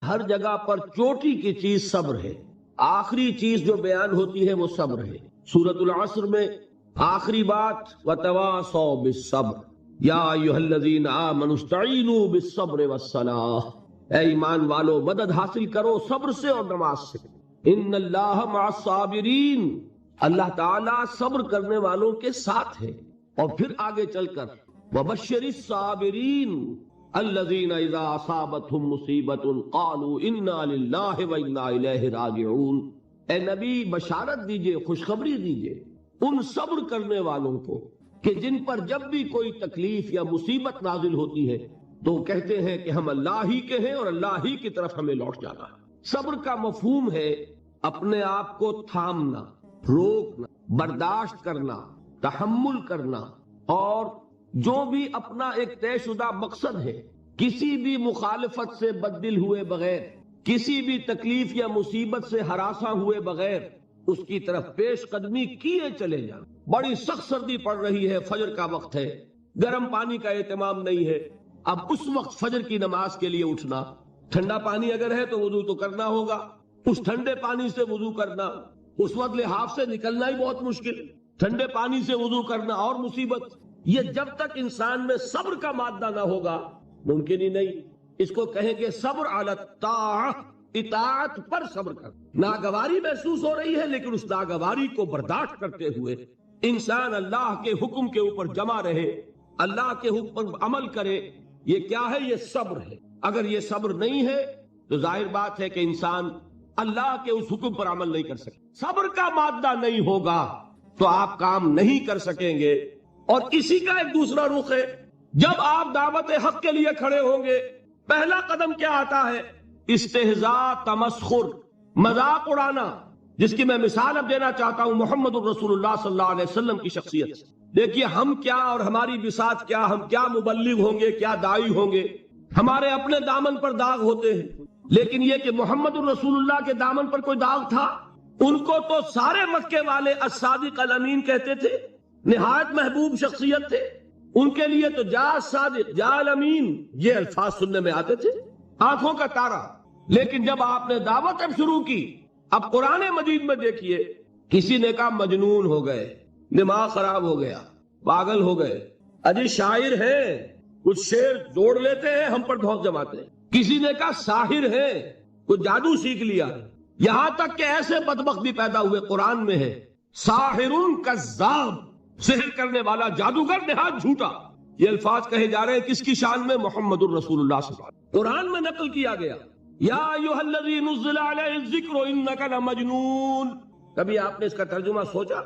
ہر جگہ پر چوٹی کی چیز صبر ہے، آخری چیز جو بیان ہوتی ہے وہ صبر ہے۔ سورۃ العصر میں آخری بات وتواصوا بالصبر یا ایھا الذین آمنوا استعینوا بالصبر والصلاۃ، اے ایمان والو مدد حاصل کرو صبر سے اور نماز سے۔ ان اللہ مع الصابرین، اللہ تعالیٰ صبر کرنے والوں کے ساتھ ہے۔ اور پھر آگے چل کر وبشر الصابرین الذین اذا اصابتهم مصیبۃ قالوا انا للہ وانا الیہ راجعون، اے نبی بشارت دیجئے، خوشخبری دیجئے ان صبر کرنے والوں کو کہ جن پر جب بھی کوئی تکلیف یا مصیبت نازل ہوتی ہے تو کہتے ہیں کہ ہم اللہ ہی کے ہیں اور اللہ ہی کی طرف ہمیں لوٹ جانا ہے۔ صبر کا مفہوم ہے اپنے آپ کو تھامنا، روکنا، برداشت کرنا، تحمل کرنا، اور جو بھی اپنا ایک طے شدہ مقصد ہے کسی بھی مخالفت سے بددل ہوئے بغیر، کسی بھی تکلیف یا مصیبت سے ہراساں ہوئے بغیر اس کی طرف پیش قدمی کیے چلے جانا۔ بڑی سخت سردی پڑ رہی ہے، فجر کا وقت ہے، گرم پانی کا اہتمام نہیں ہے، اب اس وقت فجر کی نماز کے لیے اٹھنا، ٹھنڈا پانی اگر ہے تو وضو تو کرنا ہوگا، اس ٹھنڈے پانی سے وضو کرنا، اس وقت لحاف سے نکلنا ہی بہت مشکل، ٹھنڈے پانی سے وضو کرنا اور مصیبت۔ یہ جب تک انسان میں صبر کا مادہ نہ ہوگا ممکن ہی نہیں۔ اس کو کہیں کہ صبر علی الطاعہ، اطاعت پر صبر کر۔ ناگواری محسوس ہو رہی ہے لیکن اس ناگواری کو برداشت کرتے ہوئے انسان اللہ کے حکم کے اوپر جمع رہے، اللہ کے حکم پر عمل کرے، یہ کیا ہے؟ یہ صبر ہے۔ اگر یہ صبر نہیں ہے تو ظاہر بات ہے کہ انسان اللہ کے اس حکم پر عمل نہیں کر سکے۔ صبر کا مادہ نہیں ہوگا تو آپ کام نہیں کر سکیں گے۔ اور اسی کا ایک دوسرا رخ ہے، جب آپ دعوت حق کے لیے کھڑے ہوں گے پہلا قدم کیا آتا ہے؟ استہزاء، تمسخر، مذاق اڑانا، جس کی میں مثال اب دینا چاہتا ہوں محمد الرسول اللہ صلی اللہ علیہ وسلم کی شخصیت سے۔ دیکھیے ہم کیا اور ہماری بساط کیا، ہم کیا مبلغ ہوں گے، کیا داعی ہوں گے، ہمارے اپنے دامن پر داغ ہوتے ہیں، لیکن یہ کہ محمد الرسول اللہ کے دامن پر کوئی داغ تھا؟ ان کو تو سارے مکے والے الصادق الامین کہتے تھے، نہایت محبوب شخصیت تھے، ان کے لیے تو جا صادق جا الامین یہ الفاظ سننے میں آتے تھے، آنکھوں کا تارا۔ لیکن جب آپ نے دعوت اب شروع کی، اب قرآن مجید میں دیکھیے کسی نے کہا مجنون ہو گئے، دماغ خراب ہو گیا، پاگل ہو گئے، اجی شاعر ہیں، کچھ شعر جوڑ لیتے ہیں ہم پر دھوک جماتے ہیں۔ کسی نے کہا ساحر ہے، کچھ جادو سیکھ لیا، یہاں تک کہ ایسے بدبخت بھی پیدا ہوئے، قرآن میں ہے ساحر کذاب، سحر کرنے والا جادوگر نہایت جھوٹا۔ یہ الفاظ کہے جا رہے ہیں کس کی شان میں؟ محمد الرسول اللہ صلی اللہ علیہ وسلم۔ قرآن میں نقل کیا گیا یا ایھا الذی نزل علیہ الذکر انک لمجنون۔ کبھی آپ نے اس کا ترجمہ سوچا؟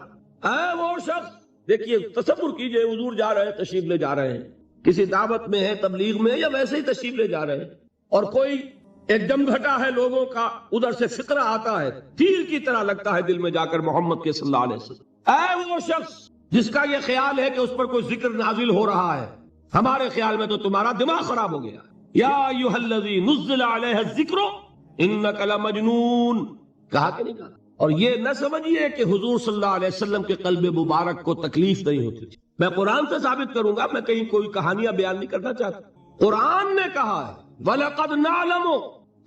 اے وہ شخص، دیکھیے تصور کیجئے حضور جا رہے ہیں، تشریف لے جا رہے ہیں، کسی دعوت میں ہے، تبلیغ میں، یا ویسے ہی تشریف لے جا رہے ہیں، اور کوئی ایک دم گھٹا ہے لوگوں کا، ادھر سے فقرہ آتا ہے، تیر کی طرح لگتا ہے دل میں جا کر محمد کے صلی اللہ علیہ وسلم۔ اے وہ شخص جس کا یہ خیال ہے کہ اس پر کوئی ذکر نازل ہو رہا ہے، ہمارے خیال میں تو تمہارا دماغ خراب ہو گیا۔ یا ایھا الذی نزل علیہ الذکر انک لمجنون، کہا کہ نہیں کہا؟ اور یہ نہ سمجھیے کہ حضور صلی اللہ علیہ وسلم کے قلب مبارک کو تکلیف نہیں ہوتی تھی۔ میں قرآن سے ثابت کروں گا، میں کہیں کوئی کہانیاں بیان نہیں کرنا چاہتا۔ قرآن نے کہا ہے وَلَقَدْ نَعْلَمُ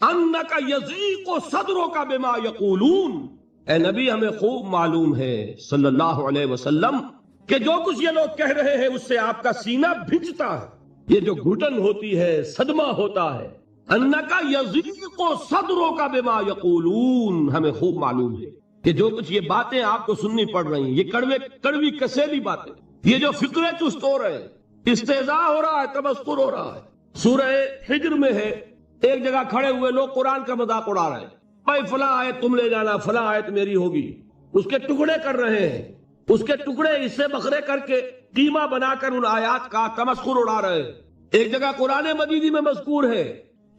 أَنَّكَ يَضِيقُ صَدْرُكَ بِمَا يَقُولُونَ، اے نبی ہمیں خوب معلوم ہے صلی اللہ علیہ وسلم کہ جو کچھ یہ لوگ کہہ رہے ہیں اس سے آپ کا سینہ بھجتا ہے، یہ جو گھٹن ہوتی ہے، صدمہ ہوتا ہے۔ أَنَّكَ يَضِيقُ صَدْرُكَ بِمَا يَقُولُونَ، ہمیں خوب معلوم ہے کہ جو کچھ یہ باتیں آپ کو سننی پڑ رہی ہیں، یہ کڑوی کسیلی باتیں، یہ جو فکرے چست ہو رہے ہیں، استہزاء ہو رہا ہے، تمسخر ہو رہا ہے۔ سورہ حجر میں ہے، ایک جگہ کھڑے ہوئے لوگ قرآن کا مذاق اڑا رہے ہیں، بھائی فلاں آیت تم لے جانا، فلاں آیت میری ہوگی، اس کے ٹکڑے کر رہے ہیں، اس کے ٹکڑے حصے بکھرے کر کے قیمہ بنا کر ان آیات کا تمسخر اڑا رہے ہیں۔ ایک جگہ قرآن مجید میں مذکور ہے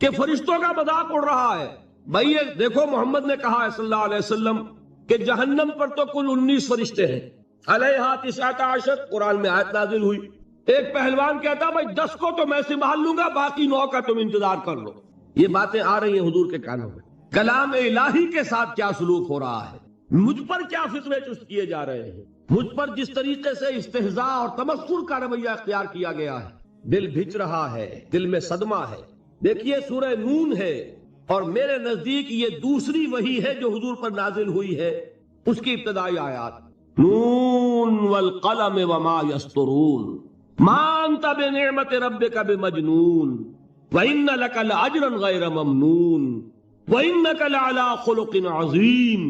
کہ فرشتوں کا مذاق اڑ رہا ہے۔ بھائی یہ دیکھو محمد نے کہا ہے صلی اللہ علیہ وسلم کہ جہنم پر تو کل 19 فرشتے ہیں، علیہا 19 قرآن میں آیت نازل ہوئی۔ ایک پہلوان کہتا بھائی 10 کو تو میں سنبھال لوں گا، باقی 9 کا تم انتظار کر لو۔ یہ باتیں آ رہی ہیں حضور کے کانوں میں۔ کلام الہی کے ساتھ کیا سلوک ہو رہا ہے، مجھ پر کیا فکرے چست کیے جا رہے ہیں، مجھ پر جس طریقے سے استہزاء اور تمسخر کا رویہ اختیار کیا گیا ہے، دل بھج رہا ہے، دل میں صدمہ ہے۔ دیکھیے سورہ نون ہے، اور میرے نزدیک یہ دوسری وحی ہے جو حضور پر نازل ہوئی ہے، اس کی ابتدائی آیات نون والقلم وما یسطرون ما انت بنعمت ربک بمجنون وان لک لاجرا غیر ممنون وانک لعلی خلق عظیم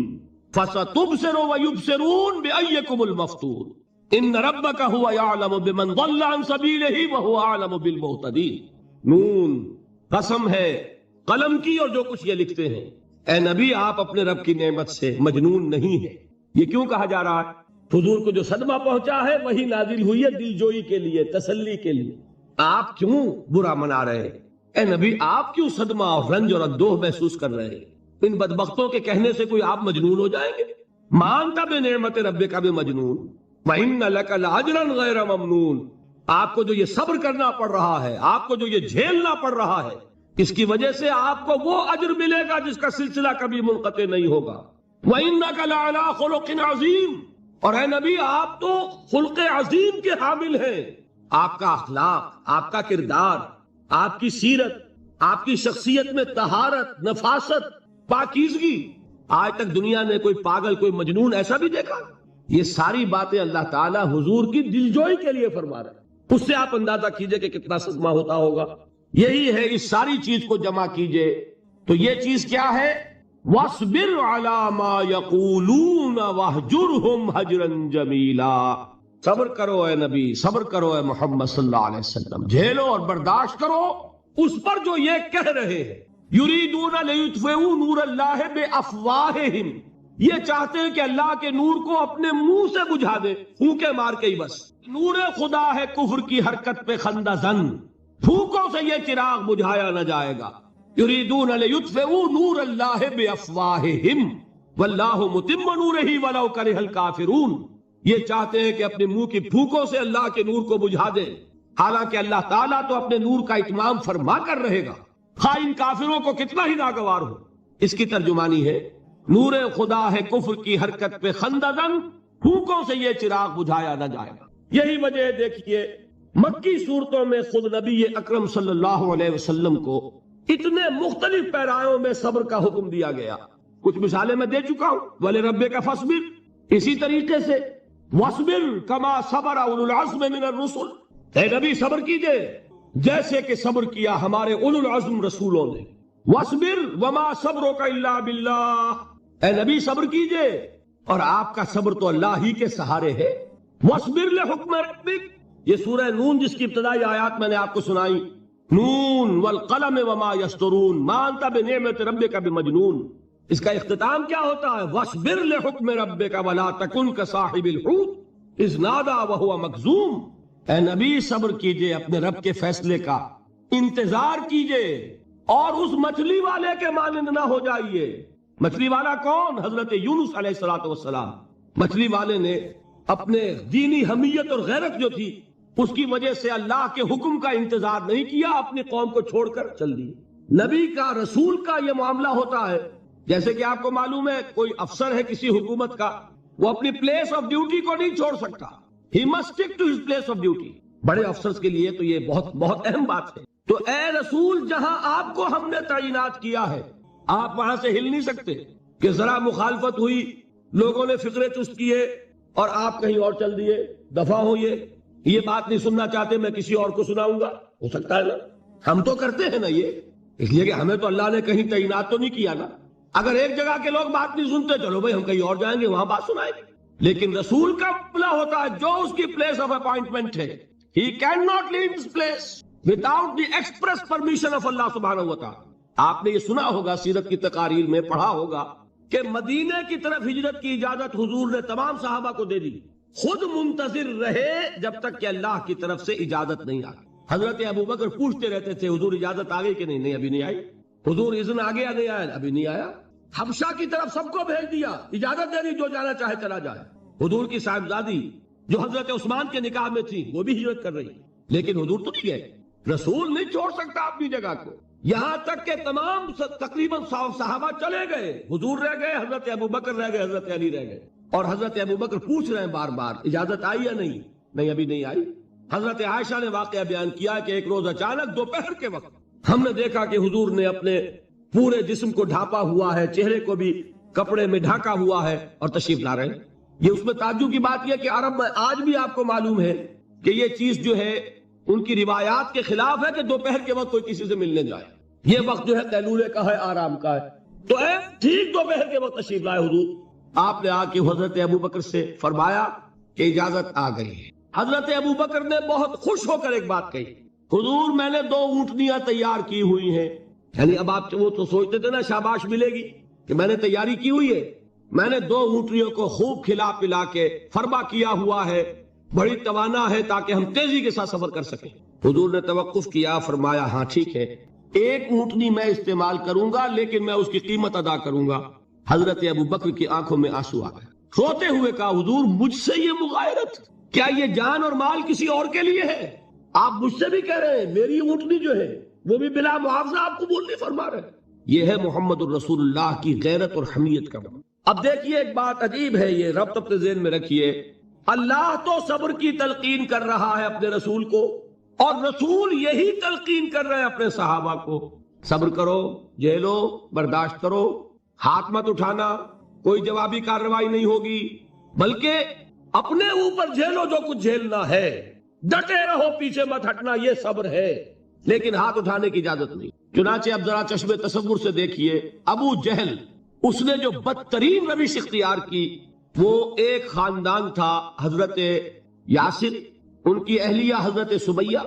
فستبصر ویبصرون بأیکم المفتون ان ربک هو یعلم بمن ضل عن سبیلہ وهو اعلم بالمہتدین۔ نون قسم ہے قلم کی اور جو کچھ یہ لکھتے ہیں، اے نبی آپ اپنے رب کی نعمت سے مجنون نہیں ہے۔ یہ کیوں کہا جا رہا ہے؟ حضور کو جو صدمہ پہنچا ہے وہی نازل ہوئی ہے دل جوئی کے لیے، تسلی کے لیے۔ آپ کیوں برا منا رہے ہیں؟ اے نبی آپ کیوں صدمہ اور رنج اور اندوہ محسوس کر رہے ہیں؟ ان بدبختوں کے کہنے سے کوئی آپ مجنون ہو جائیں گے؟ مانتا بے نعمت ربک بمجنون وَإِنَّ لَكَ لَأَجْرًا غَيْرَ مَمْنُونَ، آپ کو جو یہ صبر کرنا پڑ رہا ہے، آپ کو جو یہ جھیلنا پڑ رہا ہے، اس کی وجہ سے آپ کو وہ اجر ملے گا جس کا سلسلہ کبھی منقطع نہیں ہوگا۔ وَإِنَّكَ لَعَلَىٰ خُلُقٍ عَظِيمٍ، اور اے نبی آپ تو خلق عظیم کے حامل ہیں۔ آپ کا اخلاق، آپ کا کردار، آپ کی سیرت، آپ کی شخصیت میں طہارت، نفاست، پاکیزگی، آج تک دنیا نے کوئی پاگل، کوئی مجنون ایسا بھی دیکھا؟ یہ ساری باتیں اللہ تعالیٰ حضور کی دلجوئی کے لیے فرما رہے ہیں۔ اس سے آپ اندازہ کیجئے کہ کتنا صدمہ ہوتا ہوگا۔ یہی ہے، اس ساری چیز کو جمع کیجئے تو یہ چیز کیا ہے؟ وَاصْبِرْ عَلَىٰ مَا يَقُولُونَ وَاهْجُرْهُمْ هَجْرًا جَمِيلًا، صبر کرو اے نبی، صبر کرو اے محمد صلی اللہ علیہ وسلم، جھیلو اور برداشت کرو اس پر جو یہ کہہ رہے ہیں۔ یریدون لیطفئوا نور اللہ بافواہہم، یہ چاہتے ہیں کہ اللہ کے نور کو اپنے منہ سے بجھا دے، پھونکے مار کے ہی بس۔ نور خدا ہے کفر کی حرکت پہ خندہ زن، پھونکوں سے یہ چراغ بجھایا نہ جائے گا۔ یریدون لیطفئوا نور اللہ بافواہہم واللہ متم نورہ ولو کرہ الکافرون، یہ چاہتے ہیں کہ اپنے منہ کی پھونکوں سے اللہ کے نور کو بجھا دے، حالانکہ اللہ تعالیٰ تو اپنے نور کا اتمام فرما کر رہے گا، خواہ ان کافروں کو کتنا ہی ناگوار ہو۔ اس کی ترجمانی ہے نور خدا ہے کفر کی حرکت پہ خندہ زن، پھونکوں سے یہ چراغ بجھایا نہ جائے گا۔ یہی وجہ ہے، دیکھیے مکی صورتوں میں خود نبی اکرم صلی اللہ علیہ وسلم کو اتنے مختلف پیرایوں میں صبر کا حکم دیا گیا۔ کچھ مثالیں میں دے چکا ہوں، وَلِرَبِّكَ فَاصْبِرْ، اسی طریقے سے وَاصْبِرْ كَمَا صَبَرَ أُولُو الْعَزْمِ مِنَ الرُّسُلِ، اے نبی صبر کیجئے جیسے کہ صبر کیا ہمارے اولو العزم رسولوں نے۔ وَاصْبِرْ وَمَا صَبْرُكَ إِلَّا بِاللَّهِ، اے نبی صبر کیجئے اور آپ کا صبر تو اللہ ہی کے سہارے ہے۔ وَاصْبِرْ لِحُكْمِ رَبِّكَ، یہ سورہ نون جس کی ابتدائی آیات میں نے آپ کو سنائی، نون والقلم وما یسطرون ما انت بنعمت ربک بمجنون، اس کا اختتام کیا ہوتا ہے؟ وَاصْبِرْ لِحُكْمِ رَبِّكَ وَلَا تَكُنْ كَصَاحِبِ الْحُوتِ إِذْ نَادَىٰ وَهُوَ مَكْظُومٌ، اے نبی صبر کیجئے اپنے رب کے فیصلے کا، انتظار کیجئے اور اس مچھلی والے کے مانند نہ ہو جائیے۔ مچھلی والا کون؟ حضرت یونس علیہ الصلوۃ والسلام۔ مچھلی والے نے اپنے دینی حمیت اور غیرت جو تھی اس کی وجہ سے اللہ کے حکم کا انتظار نہیں کیا، اپنی قوم کو چھوڑ کر چل دی۔ نبی کا، رسول کا یہ معاملہ ہوتا ہے، جیسے کہ آپ کو معلوم ہے کوئی افسر ہے کسی حکومت کا، وہ اپنی پلیس آف ڈیوٹی کو نہیں چھوڑ سکتا، he must stick to his place of duty. بڑے افسرز کے لیے تو یہ بہت بہت اہم بات ہے۔ تو اے رسول، جہاں آپ کو ہم نے تعینات کیا ہے آپ وہاں سے ہل نہیں سکتے کہ ذرا مخالفت ہوئی، لوگوں نے فکرے چست کیے اور آپ کہیں اور چل دیے، دفع ہوئے، یہ بات نہیں سننا چاہتے میں کسی اور کو سناؤں گا، ہو سکتا ہے نا؟ ہم تو کرتے ہیں نا یہ، اس لیے کہ ہمیں تو اللہ نے کہیں تعینات تو نہیں کیا نا۔ اگر ایک جگہ کے لوگ بات نہیں سنتے، چلو بھائی ہم کہیں اور جائیں گے، وہاں بات سنائیں گے۔ لیکن رسول کا معاملہ ہوتا ہے جو اس کی پلیس آف اپوائنٹمنٹ ہے، he can not leave this place without the express permission of اللہ سبحانہ و تعالی۔ آپ نے یہ سنا ہوگا، سیرت کی تقاریر میں پڑھا ہوگا کہ مدینے کی طرف ہجرت کی اجازت حضور نے تمام صحابہ کو دے دی، خود منتظر رہے جب تک کہ اللہ کی طرف سے اجازت نہیں آئی۔ حضرت ابوبکر پوچھتے رہتے تھے حضور اجازت آ گئی کہ نہیں؟ نہیں ابھی نہیں آئی۔ حضور اذن آ گیا؟ نہیں آیا، ابھی نہیں آیا۔ حبشہ کی طرف سب کو بھیج دیا، اجازت دے دی جو جانا چاہے چلا جائے۔ حضور کی صاحبزادی جو حضرت عثمان کے نکاح میں تھی وہ بھی ہجرت کر رہی، لیکن حضور تو نہیں گئے۔ رسول نہیں چھوڑ سکتا اپنی جگہ کو، یہاں تک کہ تمام تقریباً صحابہ چلے گئے، حضور رہ گئے، حضرت ابوبکر رہ گئے، حضرت علی رہ گئے، اور حضرت ابوبکر پوچھ رہے ہیں بار بار اجازت آئی یا نہیں؟ نہیں ابھی نہیں آئی۔ حضرت عائشہ نے واقعہ بیان کیا کہ ایک روز اچانک دوپہر کے وقت ہم نے دیکھا کہ حضور نے اپنے پورے جسم کو ڈھانپا ہوا ہے، چہرے کو بھی کپڑے میں ڈھانکا ہوا ہے اور تشریف لا رہے ہیں۔ یہ اس میں تعجب کی بات یہ کہ عرب میں آج بھی آپ کو معلوم ہے کہ یہ چیز جو ہے ان کی روایات کے خلاف ہے کہ دوپہر کے وقت کوئی کسی سے ملنے جائے۔ یہ وقت جو ہے قیلولے کا ہے، آرام کا ہے۔ تو ٹھیک دوپہر کے وقت تشریف لائے حضور، آپ نے آ کے حضرت ابو بکر سے فرمایا کہ اجازت آ گئی ہے۔ حضرت ابو بکر نے بہت خوش ہو کر ایک بات کہی، حضور میں نے 2 اونٹنیاں تیار کی ہوئی ہیں۔ یعنی اب آپ وہ تو سوچتے تھے نا شاباش ملے گی کہ میں نے تیاری کی ہوئی ہے، میں نے 2 اونٹنیوں کو خوب کھلا پلا کے فربا کیا ہوا ہے، بڑی توانا ہے تاکہ ہم تیزی کے ساتھ سفر کر سکیں۔ حضور نے توقف کیا، فرمایا ہاں ٹھیک ہے، 1 اونٹنی میں استعمال کروں گا لیکن میں اس کی قیمت ادا کروں گا۔ حضرت ابو بکر کی آنکھوں میں آنسو آ گئے، روتے ہوئے کہا حضور مجھ سے یہ مغایرت، کیا یہ جان اور مال کسی اور کے لیے ہے؟ آپ مجھ سے بھی کہہ رہے ہیں میری اونٹنی جو ہے وہ بھی بلا معاوضہ آپ قبول نہیں فرما رہے۔ یہ ہے محمد الرسول اللہ کی غیرت اور حمیت کا معنی۔ اب دیکھیے ایک بات عجیب ہے، یہ ربط اپنے ذہن میں رکھیے، اللہ تو صبر کی تلقین کر رہا ہے اپنے رسول کو، اور رسول یہی تلقین کر رہے ہیں اپنے صحابہ کو، صبر کرو، جھیلو، برداشت کرو، ہاتھ مت اٹھانا، کوئی جوابی کارروائی نہیں ہوگی، بلکہ اپنے اوپر جھیلو جو کچھ جھیلنا ہے، ڈٹے رہو، پیچھے مت ہٹنا، یہ صبر ہے، لیکن ہاتھ اٹھانے کی اجازت نہیں۔ چنانچہ اب ذرا چشم تصور سے دیکھیے، ابو جہل اس نے جو بدترین روش اختیار کی، وہ ایک خاندان تھا حضرت یاسر، ان کی اہلیہ حضرت سمیہ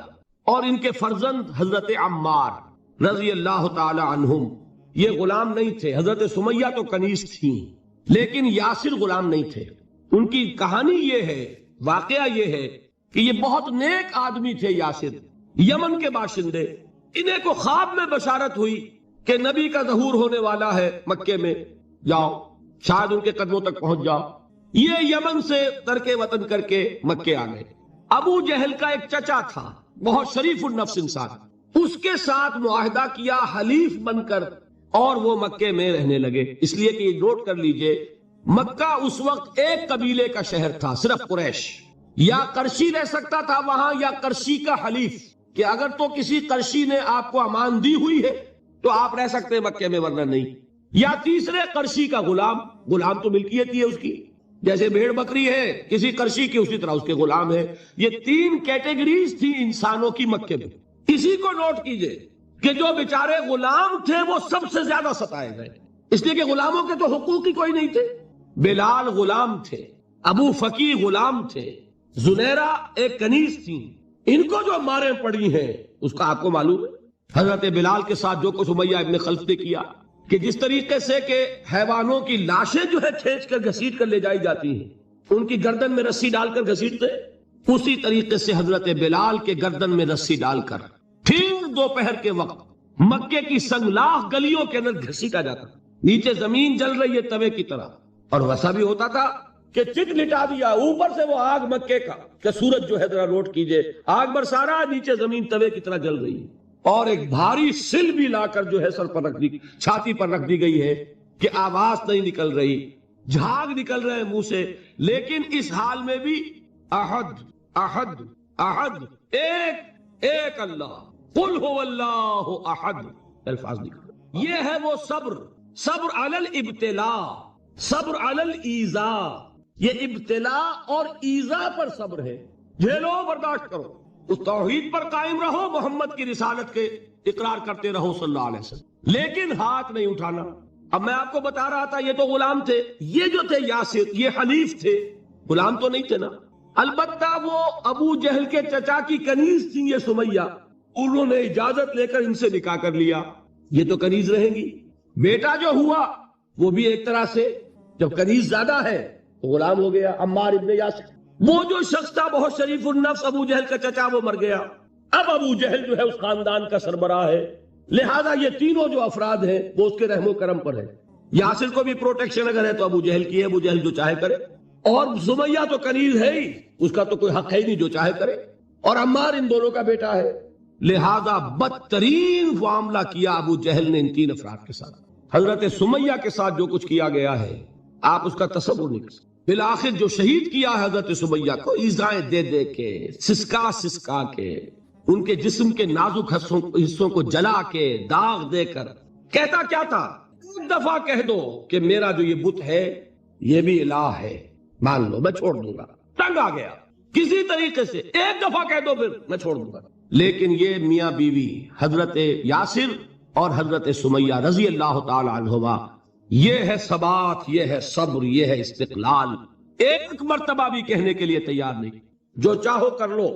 اور ان کے فرزند حضرت عمار رضی اللہ تعالی عنہم۔ یہ غلام نہیں تھے، حضرت سمیہ تو کنیز تھیں لیکن یاسر غلام نہیں تھے۔ ان کی کہانی یہ ہے، واقعہ یہ ہے کہ یہ بہت نیک آدمی تھے یاسر، یمن کے باشندے۔ انہیں کو خواب میں بشارت ہوئی کہ نبی کا ظہور ہونے والا ہے مکے میں، جاؤ شاید ان کے قدموں تک پہنچ جاؤ۔ یہ یمن سے ترک وطن کر کے مکے آ گئے۔ ابو جہل کا ایک چچا تھا، بہت شریف النفس انسان، اس کے ساتھ معاہدہ کیا حلیف بن کر، اور وہ مکے میں رہنے لگے۔ اس لیے کہ یہ نوٹ کر لیجئے، مکہ اس وقت ایک قبیلے کا شہر تھا، صرف قریش۔ یا قرشی رہ سکتا تھا وہاں، یا قرشی کا حلیف، کہ اگر تو کسی قرشی نے آپ کو امان دی ہوئی ہے تو آپ رہ سکتے ہیں مکے میں، ورنہ نہیں۔ یا تیسرے قرشی کا غلام، غلام تو ملکیت ہی ہے اس کی، جیسے بھیڑ بکری ہے کسی قرشی کی، اسی طرح اس کے غلام ہے۔ یہ 3 کیٹیگریز تھی انسانوں کی مکے میں۔ اسی کو نوٹ کیجئے کہ جو بیچارے غلام تھے وہ سب سے زیادہ ستائے گئے، اس لیے کہ غلاموں کے تو حقوق ہی کوئی نہیں تھے۔ بلال غلام تھے، ابو فقی غلام تھے، زنیرہ ایک کنیز تھی، ان کو جو ماریں پڑی ہیں اس کا آپ کو معلوم ہے۔ حضرت بلال کے ساتھ جو کچھ امیہ ابن خلف نے کیا، کہ جس طریقے سے کہ حیوانوں کی لاشیں جو ہے کھینچ کر گھسیٹ کر لے جائی جاتی ہیں، ان کی گردن میں رسی ڈال کر گھسیٹتے، اسی طریقے سے حضرت بلال کے گردن میں رسی ڈال کر ٹھیک دوپہر کے وقت مکے کی سنگلاخ گلیوں کے اندر گھسیٹا جاتا، نیچے زمین جل رہی ہے توے کی طرح، اور ویسا بھی ہوتا تھا کہ چت لٹا دیا، اوپر سے وہ آگ مکے کا کہ سورج جو ہے ذرا نوٹ کیجئے، آگ برسا رہا، نیچے زمین توے کی طرح جل رہی ہے، اور ایک بھاری سل بھی لا کر جو ہے سر پر رکھ دی، چھاتی پر رکھ دی گئی ہے کہ آواز نہیں نکل رہی، جھاگ نکل رہے منہ سے، لیکن اس حال میں بھی احد احد احد، ایک ایک اللہ، قل هو اللہ احد، الفاظ نکل رہے۔ یہ ہے وہ صبر، صبر علی الابتلاء، صبر علی الایذاء۔ یہ ابتلاء اور ایذاء پر صبر ہے، جھیلو، برداشت کرو، اس توحید پر قائم رہو، محمد کی رسالت کے اقرار کرتے رہو صلی اللہ علیہ وسلم، لیکن ہاتھ نہیں اٹھانا۔ اب میں آپ کو بتا رہا تھا یہ تو غلام تھے، یہ جو تھے یاسر، یہ حلیف تھے، غلام تو نہیں تھے نا۔ البتہ وہ ابو جہل کے چچا کی کنیز تھی یہ سمیہ، انہوں نے اجازت لے کر ان سے نکاح کر لیا، یہ تو کنیز رہیں گی۔ بیٹا جو ہوا وہ بھی ایک طرح سے جب کنیز زیادہ ہے تو غلام ہو گیا، عمار ابن یاسر۔ وہ جو شخص تھا بہت شریف النفس ابو جہل کا چچا، وہ مر گیا، اب ابو جہل جو ہے اس خاندان کا سربراہ ہے، لہذا یہ تینوں جو افراد ہیں وہ اس کے رحم و کرم پر ہے۔ یاسر کو بھی پروٹیکشن اگر ہے تو ابو جہل کی ہے، ابو جہل جو چاہے کرے، اور سمیہ تو کنیز ہے ہی، اس کا تو کوئی حق ہے ہی نہیں، جو چاہے کرے، اور عمار ان دونوں کا بیٹا ہے، لہذا بدترین معاملہ کیا ابو جہل نے ان 3 افراد کے ساتھ۔ حضرت سمیہ کے ساتھ جو کچھ کیا گیا ہے آپ اس کا تصور نہیں کر سکتے۔ بالآخر جو شہید کیا حضرت سمیہ کو ایذائیں دے دے کے، سسکا سسکا کے، ان کے جسم کے نازک حصوں کو جلا کے، داغ دے کر، کہتا کیا تھا؟ ایک دفعہ کہہ دو کہ میرا جو یہ بت ہے یہ بھی الہ ہے، مان لو، میں چھوڑ دوں گا۔ تنگ آ گیا، کسی طریقے سے ایک دفعہ کہہ دو پھر میں چھوڑ دوں گا۔ لیکن یہ میاں بیوی حضرت یاسر اور حضرت سمیہ رضی اللہ تعالی عنہما، یہ ہے ثبات، یہ ہے صبر، یہ ہے استقلال، ایک مرتبہ بھی کہنے کے لیے تیار نہیں، جو چاہو کر لو،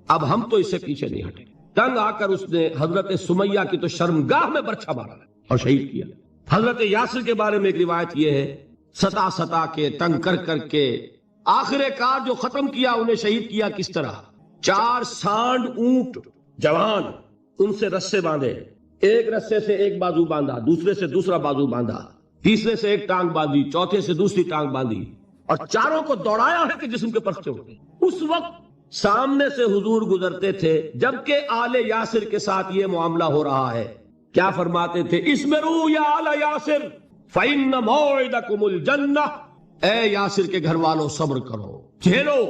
اب ہم تو اس سے پیچھے نہیں ہٹے۔ تنگ آ کر اس نے حضرت سمیہ کی تو شرمگاہ میں برچھا مارا اور شہید کیا۔ حضرت یاسر کے بارے میں ایک روایت یہ ہے، ستا کے تنگ کر کر کے آخر کار جو ختم کیا، انہیں شہید کیا کس طرح؟ 4 سانڈ اونٹ جوان، ان سے رسے باندھے، ایک رسے سے ایک بازو باندھا، دوسرے سے دوسرا بازو باندھا، تیسرے سے ایک ٹانگ باندھی، چوتھے سے دوسری ٹانگ باندھی، اور چاروں کو دوڑایا ہے کہ جسم کے پرخچے اٹھے۔ اس وقت سامنے سے حضور گزرتے تھے، جبکہ آل یاسر کے ساتھ یہ معاملہ ہو رہا ہے، کیا فرماتے تھے؟ اسمروا یا آل یاسر فإن موعدکم الجنہ، اے یاسر کے گھر والوں صبر کرو، جھیلو،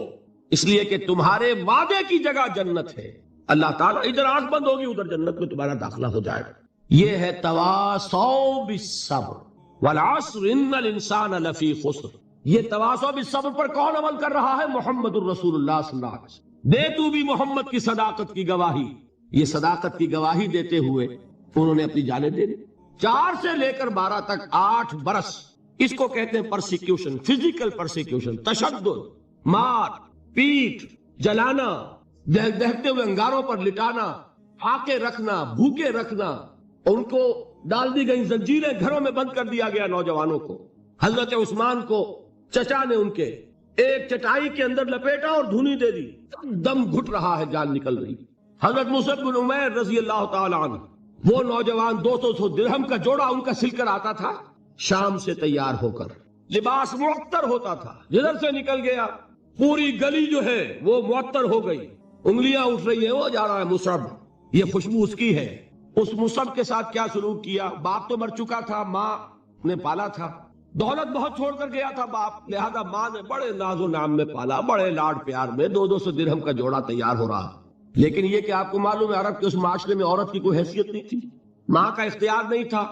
اس لیے کہ تمہارے وعدے کی جگہ جنت ہے۔ اللہ تعالیٰ ادھر آنکھ بند ہوگی، ادھر جنت میں تمہارا داخلہ ہو جائے گا۔ یہ ہے تواصوا بالصبر والعصر ان الانسان لفی خسر۔ یہ تواصوا بالصبر پر کون عمل کر رہا ہے؟ محمد الرسول اللہ صلی اللہ علیہ وسلم۔ دے تو بھی محمد کی صداقت کی گواہی۔ یہ صداقت کی گواہی دیتے ہوئے انہوں نے اپنی جانیں دے دی۔ 4 سے لے کر 12 تک 8 برس، اس کو کہتے ہیں پرسیکیوشن، فزیکل پرسیکیوشن، تشدد، مار پیٹ، جلانا، دہتے ہوئے انگاروں پر لٹانا، فاقے رکھنا، بھوکے رکھنا، ان کو ڈال دی گئی زنجیریں، گھروں میں بند کر دیا گیا نوجوانوں کو۔ حضرت عثمان کو چچا نے ان کے ایک چٹائی کے اندر لپیٹا اور دھونی دے دی، دم گھٹ رہا ہے، جان نکل رہی۔ حضرت مصعب بن عمیر رضی اللہ تعالی عنہ، وہ نوجوان 200 درہم کا جوڑا ان کا سل کر آتا تھا شام سے تیار ہو کر، لباس معطر ہوتا تھا، جدھر سے نکل گیا پوری گلی جو ہے وہ معطر ہو گئی، انگلیاں اٹھ رہی ہیں، وہ جا رہا ہے مصعب، یہ خوشبو اس کی ہے۔ اس مصعب کے ساتھ کیا سلوک کیا؟ باپ تو مر چکا تھا، ماں نے پالا تھا، دولت بہت چھوڑ کر گیا تھا باپ، لہذا ماں نے بڑے ناز و نام میں پالا، بڑے لاڈ پیار میں، 200 درہم کا جوڑا تیار ہو رہا۔ لیکن یہ کہ آپ کو معلوم ہے عرب کے اس معاشرے میں عورت کی کوئی حیثیت نہیں تھی، ماں کا اختیار نہیں تھا،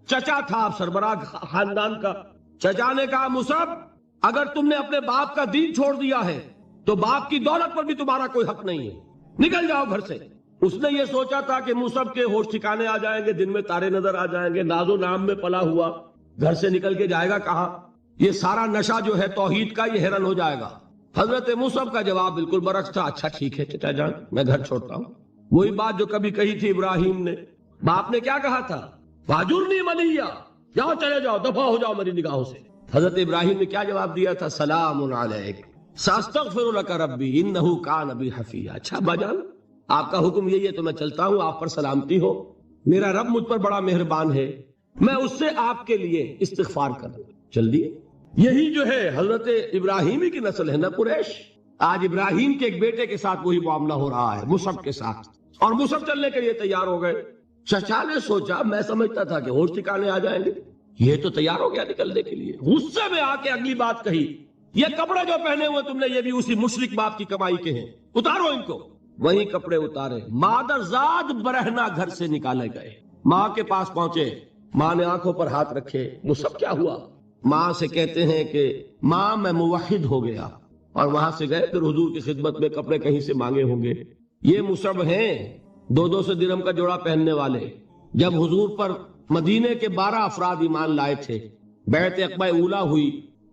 چچا تھا آپ سربراہ خاندان کا۔ چچا نے کہا مصعب اگر تم نے اپنے باپ کا دین چھوڑ دیا ہے تو باپ کی دولت پر بھی تمہارا کوئی حق نہیں ہے، نکل جاؤ گھر سے۔ اس نے یہ سوچا تھا کہ مصعب کے ہوش ٹھکانے آ جائیں گے، دن میں تارے نظر آ جائیں گے، ناز و نام میں پلا ہوا گھر سے نکل کے جائے گا کہاں، یہ سارا نشہ جو ہے توحید کا یہ حیران ہو جائے گا۔ حضرت مصعب کا جواب بالکل برعکس تھا، اچھا ٹھیک ہے چچا جان، میں گھر چھوڑتا ہوں۔ وہی بات جو کبھی کہی تھی ابراہیم نے، باپ نے کیا کہا تھا؟ واجرنی ملیہ، جاؤ چلے جاؤ، دفع ہو جاؤ میری نگاہوں سے۔ حضرت ابراہیم نے کیا جواب دیا تھا؟ سلام علیک ساستغفر لک ربی انہ کان بی حفیہ۔ اچھا ابا جان آپ کا حکم یہی ہے تو میں چلتا ہوں، آپ پر سلامتی ہو، میرا رب مجھ پر بڑا مہربان ہے، میں اس سے آپ کے لیے استغفار کروں۔ چل دیے۔ یہی جو ہے حضرت ابراہیمی کی نسل ہے نا قریش۔ آج ابراہیم کے ایک بیٹے کے ساتھ وہی معاملہ ہو رہا ہے مصعب کے ساتھ، اور مصعب چلنے کے لیے تیار ہو گئے۔ چچا نے سوچا، میں سمجھتا تھا کہ ہوش ٹھکانے آ جائیں گے، یہ تو تیار ہو گیا نکلنے کے لیے، غصے میں آ کے اگلی بات کہی، یہ کپڑے جو پہنے ہوئے تم نے یہ بھی اسی مشرک باپ کی کمائی کے ہیں، اتارو ان کو۔ وہی کپڑے اتارے، مادرزاد برہنہ گھر سے نکالے گئے، ماں کے پاس پہنچے، ماں نے آنکھوں پر ہاتھ رکھے، مصعب کیا ہوا؟ ماں سے کہتے ہیں کہ ماں میں موحد ہو گیا، اور وہاں سے گئے پھر حضور کی خدمت میں، کپڑے کہیں سے مانگے ہوں گے۔ یہ مصعب ہیں 200 درہم کا جوڑا پہننے والے، جب حضور پر مدینے کے 12 افراد ایمان لائے تھے، بیعت عقبہ اولا ہوئی،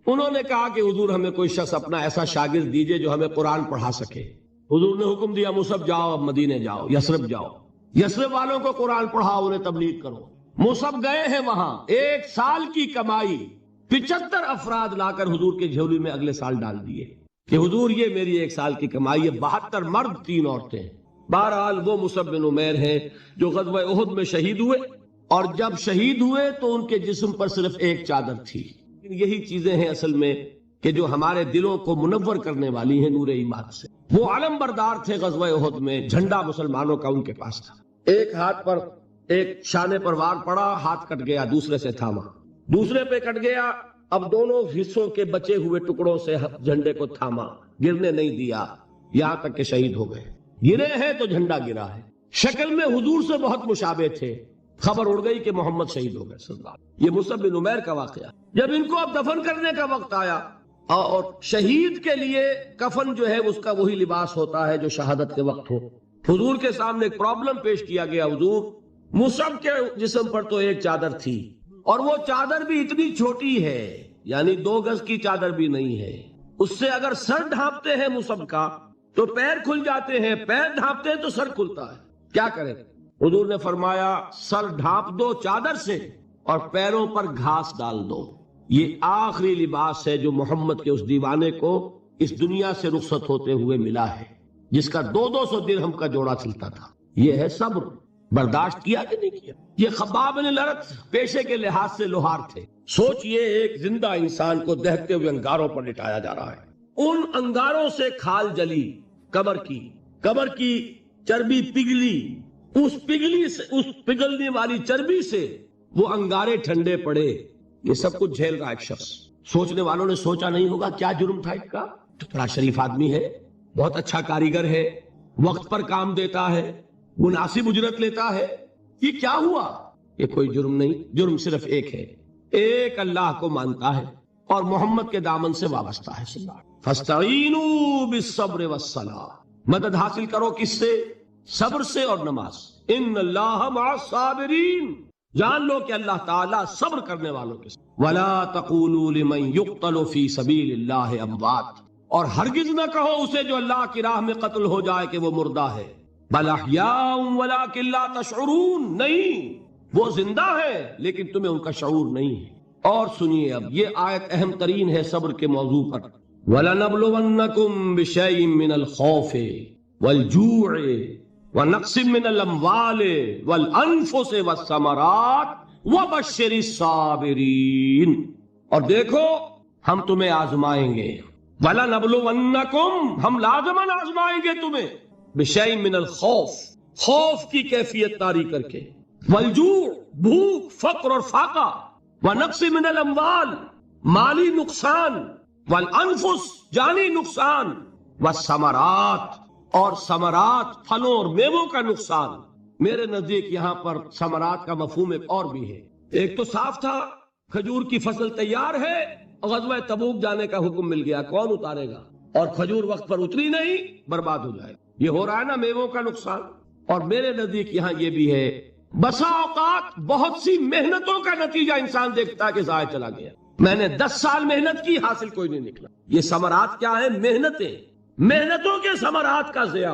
انہوں نے کہا کہ حضور ہمیں کوئی شخص اپنا ایسا شاگرد دیجئے جو ہمیں قرآن پڑھا سکے۔ حضور نے حکم دیا مصعب جاؤ، اب مدینے جاؤ، یثرب جاؤ، یثرب والوں کو قرآن پڑھاؤ، انہیں تبلیغ کرو۔ مصعب گئے ہیں وہاں، 1 سال کی کمائی 75 افراد لا کر حضور کے جھولی میں اگلے سال ڈال دیے کہ حضور یہ میری 1 سال کی کمائی ہے، 72 مرد 3 عورتیں۔ بہرحال وہ مصعب بن عمیر ہیں جو غزوہ احد میں شہید ہوئے، اور جب شہید ہوئے تو ان کے جسم پر صرف ایک چادر تھی۔ یہی چیزیں ہیں اصل میں کہ جو ہمارے دلوں کو منور کرنے والی ہیں نور ایمان سے۔ وہ علم بردار تھے غزوہ احد میں، جھنڈا مسلمانوں کا ان کے پاس تھا، ایک ہاتھ پر ایک شانے پر وار پڑا، ہاتھ کٹ گیا، دوسرے سے تھاما، دوسرے پہ کٹ گیا، اب دونوں حصوں کے بچے ہوئے ٹکڑوں سے جھنڈے کو تھاما، گرنے نہیں دیا، یہاں تک کہ شہید ہو گئے۔ گرے ہیں تو جھنڈا گرا ہے۔ شکل میں حضور سے بہت مشابہ تھے، خبر اڑ گئی کہ محمد شہید ہو گئے صلی اللہ علیہ وسلم۔ یہ مصعب بن عمیر کا واقعہ۔ جب ان کو اب دفن کرنے کا وقت آیا، اور شہید کے لیے کفن جو ہے اس کا وہی لباس ہوتا ہے جو شہادت کے وقت ہو، حضور کے سامنے ایک پرابلم پیش کیا گیا۔ حضور، مصعب کے جسم پر تو ایک چادر تھی، اور وہ چادر بھی اتنی چھوٹی ہے، یعنی 2 گز کی چادر بھی نہیں ہے، اس سے اگر سر ڈھانپتے ہیں مصعب کا تو پیر کھل جاتے ہیں، پیر ڈھانپتے ہیں تو سر کھلتا ہے، کیا کریں؟ حضور نے فرمایا سر ڈھانپ دو چادر سے اور پیروں پر گھاس ڈال دو۔ یہ آخری لباس ہے جو محمد کے اس دیوانے کو اس دنیا سے رخصت ہوتے ہوئے ملا ہے، جس کا 200 درہم کا جوڑا چلتا تھا۔ یہ ہے صبر۔ برداشت کیا کہ نہیں کیا؟ یہ خباب بن الارت پیشے کے لحاظ سے لوہار تھے۔ سوچئے ایک زندہ انسان کو دہتے ہوئے انگاروں پر لٹایا جا رہا ہے، ان انگاروں سے کھال جلی، قبر کی چربی پگھلی، اس پگھلنے والی چربی سے وہ انگارے ٹھنڈے پڑے۔ یہ سب کچھ جھیل رہا ایک شخص۔ سوچنے والوں نے سوچا نہیں ہوگا کیا جرم تھا اس کا، تو بڑا شریف آدمی ہے، بہت اچھا کاریگر ہے، وقت پر کام دیتا ہے، مناسب اجرت لیتا ہے، یہ کیا ہوا؟ یہ کوئی جرم نہیں، جرم صرف ایک ہے، ایک اللہ کو مانتا ہے اور محمد کے دامن سے وابستہ ہے۔ فَاسْتَعِينُوا بِالصَّبْرِ وَالصَّلَاةِ، مدد حاصل کرو کس سے؟ صبر سے اور نماز۔ ان اللہ مع الصابرین، جان لو کہ اللہ تعالیٰ صبر کرنے والوں کے ساتھ۔ وَلَا تَقُولُوا لِمَن يُقْتَلُ فِي سَبِيلِ اللَّهِ أَمْوَاتٌ، اور ہرگز نہ کہو اسے جو اللہ کی راہ میں قتل ہو جائے کہ وہ مردہ ہے۔ بَلْ أَحْيَاءٌ وَلَٰكِن لَّا تَشْعُرُونَ، نہیں، وہ زندہ ہے لیکن تمہیں ان کا شعور نہیں ہے۔ اور سنیے اب یہ آیت اہم ترین ہے صبر کے موضوع پر۔ وَلَنَبْلُوَنَّكُم بِشَيْءٍ مِّنَ الْخَوْفِ وَالْجُوعِ وَنَقْصٍ مِّنَ الْأَمْوَالِ وَالْأَنفُسِ وَالثَّمَرَاتِ وَبَشِّرِ الصَّابِرِينَ، اور دیکھو ہم تمہیں آزمائیں گے۔ وَلَنَبْلُوَنَّكُم، ہم لازماً آزمائیں گے تمہیں، بِشَيْءٍ مِّنَ الْخَوْفِ، خوف کی کیفیت طاری کر کے، والجوع، بھوک، فقر اور فاقہ، وَنَقْصٍ مِّنَ الْأَمْوَالِ، مالی نقصان، والانفس، جانی نقصان، والثمرات، اور ثمرات، پھلوں اور میووں کا نقصان۔ میرے نزدیک یہاں پر ثمرات کا مفہوم ایک اور بھی ہے۔ ایک تو صاف تھا کھجور کی فصل تیار ہے، غزوہ تبوک جانے کا حکم مل گیا، کون اتارے گا؟ اور کھجور وقت پر اتری نہیں، برباد ہو جائے، یہ ہو رہا ہے نا میووں کا نقصان۔ اور میرے نزدیک یہاں یہ بھی ہے، بسا اوقات بہت سی محنتوں کا نتیجہ انسان دیکھتا ہے کہ ضائع چلا گیا، میں نے 10 سال محنت کی، حاصل کوئی نہیں نکلا۔ یہ ثمرات کیا ہے؟ محنتوں کے ثمرات کا ضیاع۔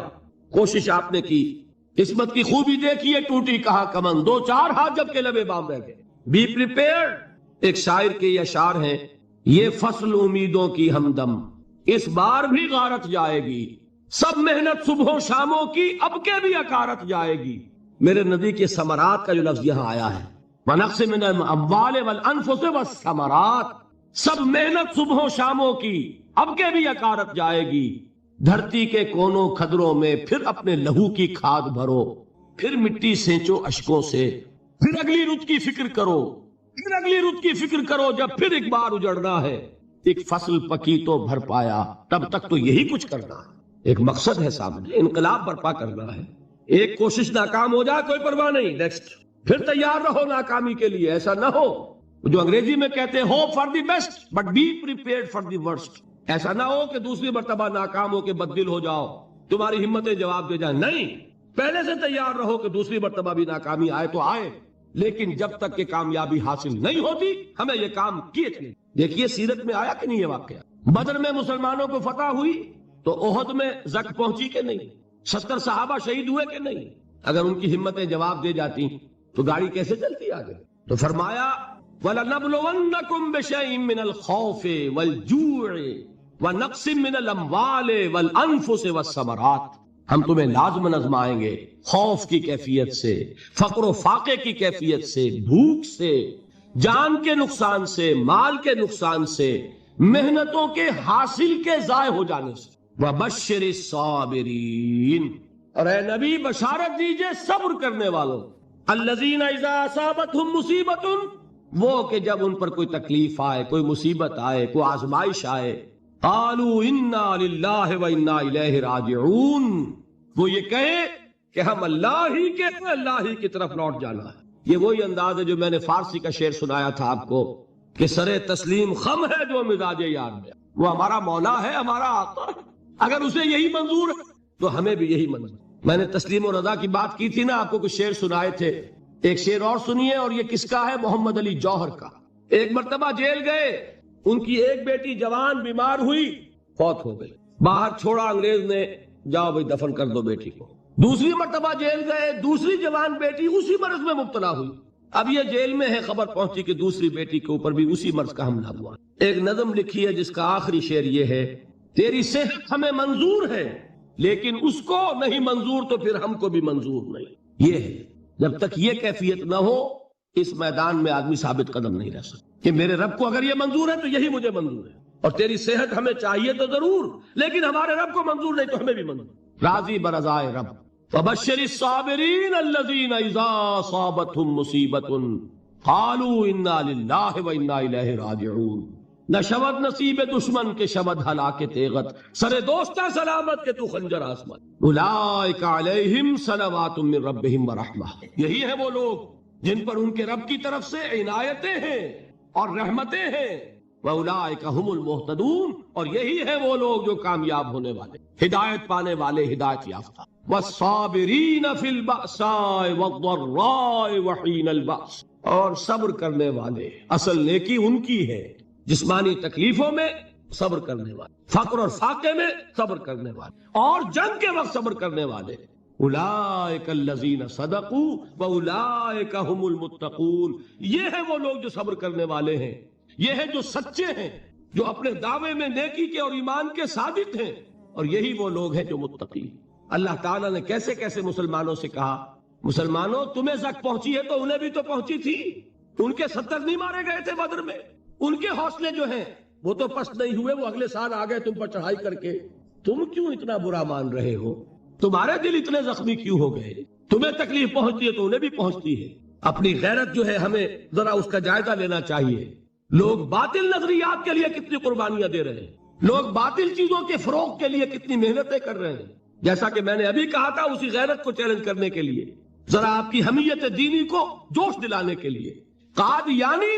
کوشش آپ نے کی، قسمت کی خوبی دیکھیے، ٹوٹی کہاں کمن، 2-4 ہاتھ جب کے لبے بام رہ گئے۔ بی پریپیئرڈ، ایک شاعر کے یہ اشعار ہیں، یہ فصل امیدوں کی ہمدم، اس بار بھی غارت جائے گی، سب محنت صبح و شاموں کی اب کے بھی اکارت جائے گی۔ میرے نزدیک یہ ثمرات کا جو لفظ یہاں آیا ہے، وَنَقْصٍ مِّنَ الْأَمْوَالِ وَالْأَنفُسِ وَالثَّمَرَاتِ، سب محنت صبح و شاموں کی اب کے بھی اکارت جائے گی۔ دھرتی کے کونوں کھدروں میں پھر اپنے لہو کی کھاد بھرو، پھر مٹی سینچو اشکوں سے، پھر اگلی رت کی فکر کرو، پھر اگلی رت کی فکر کرو، جب پھر ایک بار اجڑنا ہے۔ ایک فصل پکی تو بھر پایا، تب تک تو یہی کچھ کرنا ہے، ایک مقصد ہے سامنے، انقلاب برپا کرنا ہے۔ ایک کوشش ناکام ہو جائے کوئی پرواہ نہیں، نیکسٹ، پھر تیار رہو ناکامی کے لیے۔ ایسا نہ ہو جو انگریزی میں کہتے ہیں hope for the best but be prepared for the worst. ایسا نہ ہو کہ دوسری مرتبہ ناکام ہو کے بددل ہو جاؤ، تمہاری ہمتیں جواب دے جائیں، نہیں، پہلے سے تیار رہو کہ دوسری مرتبہ بھی ناکامی آئے تو آئے، لیکن جب تک کہ کامیابی حاصل نہیں ہوتی ہمیں یہ کام کیے چلے۔ دیکھیے سیرت میں آیا کہ نہیں یہ واقعہ؟ بدر میں مسلمانوں کو فتح ہوئی تو احد میں زک پہنچی کہ نہیں؟ 70 صحابہ شہید ہوئے کہ نہیں؟ اگر ان کی ہمتیں جواب دے جاتی تو گاڑی کیسے چلتی آگے؟ تو فرمایا وَلَنَبْلُوَنَّكُمْ بِشَيْءٍ مِّنَ الْخَوْفِ وَالْجُوعِ وَنَقْصٍ مِّنَ الْأَمْوَالِ وَالْأَنفُسِ وَالثَّمَرَاتِ، ہم تمہیں لازماً آزمائیں گے، خوف کی کیفیت سے، فقر و فاقے کی کیفیت سے، بھوک سے، جان کے نقصان سے، مال کے نقصان سے، محنتوں کے حاصل کے ضائع ہو جانے سے۔ وَبَشِّرِ الصَّابِرِينَ، اور اے نبی بشارت دیجئے صبر کرنے والوں، الَّذِينَ إِذَا أَصَابَتْهُمْ مُصِيبَةٌ، وہ کہ جب ان پر کوئی تکلیف آئے، کوئی مصیبت آئے، کوئی آزمائش آئے، قالوا انا للہ وانا الیہ راجعون، وہ یہ کہیں کہ ہم اللہ ہی کے ہیں، اللہ ہی کی طرف لوٹ جانا ہے۔ یہ وہی انداز ہے جو میں نے فارسی کا شعر سنایا تھا آپ کو کہ سرے تسلیم خم ہے جو مزاج یار میں، وہ ہمارا مولا ہے، ہمارا آقا ہے، اگر اسے یہی منظور ہے تو ہمیں بھی یہی منظور۔ میں نے تسلیم و رضا کی بات کی تھی نا، آپ کو کچھ شعر سنائے تھے، ایک شعر اور سنیے، اور یہ کس کا ہے؟ محمد علی جوہر کا۔ ایک مرتبہ جیل گئے، ان کی ایک بیٹی جوان بیمار ہوئی، فوت ہو گئی، باہر چھوڑا انگریز نے، جاؤ بھائی دفن کر دو بیٹی کو۔ دوسری مرتبہ جیل گئے، دوسری جوان بیٹی اسی مرض میں مبتلا ہوئی، اب یہ جیل میں ہے، خبر پہنچی کہ دوسری بیٹی کے اوپر بھی اسی مرض کا حملہ ہوا۔ ایک نظم لکھی ہے جس کا آخری شعر یہ ہے، تیری صحت ہمیں منظور ہے لیکن اس کو نہیں منظور تو پھر ہم کو بھی منظور نہیں۔ یہ ہے، جب تک یہ کیفیت نہ ہو اس میدان میں آدمی ثابت قدم نہیں رہ سکتا کہ میرے رب کو اگر یہ منظور ہے تو یہی مجھے منظور ہے، اور تیری صحت ہمیں چاہیے تو ضرور، لیکن ہمارے رب کو منظور نہیں تو ہمیں بھی منظور۔ راضی برضائے رب، فبشر الصابرین الذین اذا اصابتهم مصیبۃ قالوا انا للہ وانا الیہ راجعون۔ نہ شود نصیب دشمن کے شود ہلاک تیغت، سر دوستہ سلامت کے تو خنجر آسمان۔ اولئک علیہم صلوات من ربہم ورحمہ، یہی ہے وہ لوگ جن پر ان کے رب کی طرف سے عنایتیں ہیں اور رحمتیں ہیں۔ وَأُولَٰئِكَ هُمُ الْمُهْتَدُونَ، اور یہی ہے وہ لوگ جو کامیاب ہونے والے، ہدایت پانے والے، ہدایت یافتہ۔ وَالصَّابِرِينَ فِي الْبَأْسَاءِ وَالضَّرَّاءِ وَحِينَ الْبَأْسِ، اور صبر کرنے والے، اصل نیکی ان کی ہے، جسمانی تکلیفوں میں صبر کرنے والے، فقر اور فاقے میں صبر کرنے والے، اور جنگ کے وقت صبر کرنے والے۔ اولئک الذین صدقوا واولئک هم المتقون، یہ ہے وہ لوگ جو صبر کرنے والے ہیں، یہ ہے جو سچے ہیں، جو اپنے دعوے میں نیکی کے اور ایمان کے صادق ہیں، اور یہی وہ لوگ ہیں جو متقی۔ اللہ تعالیٰ نے کیسے کیسے مسلمانوں سے کہا، مسلمانوں تمہیں زک پہنچی ہے تو انہیں بھی تو پہنچی تھی، ان کے 70 نہیں مارے گئے تھے بدر میں، ان کے حوصلے جو ہیں وہ تو پست نہیں ہوئے، وہ اگلے سال آ گئے تم پر چڑھائی کر کے، تم کیوں اتنا برا مان رہے ہو؟ تمہارے دل اتنے زخمی کیوں ہو گئے؟ تمہیں تکلیف پہنچتی ہے تو انہیں بھی پہنچتی ہے۔ اپنی غیرت جو ہے ہمیں ذرا اس کا جائزہ لینا چاہیے۔ لوگ باطل نظریات کے لیے کتنی قربانیاں دے رہے ہیں، لوگ باطل چیزوں کے فروغ کے لیے کتنی محنتیں کر رہے ہیں۔ جیسا کہ میں نے ابھی کہا تھا، اسی غیرت کو چیلنج کرنے کے لیے، ذرا آپ کی حمیت دینی کو جوش دلانے کے لیے، قادیانی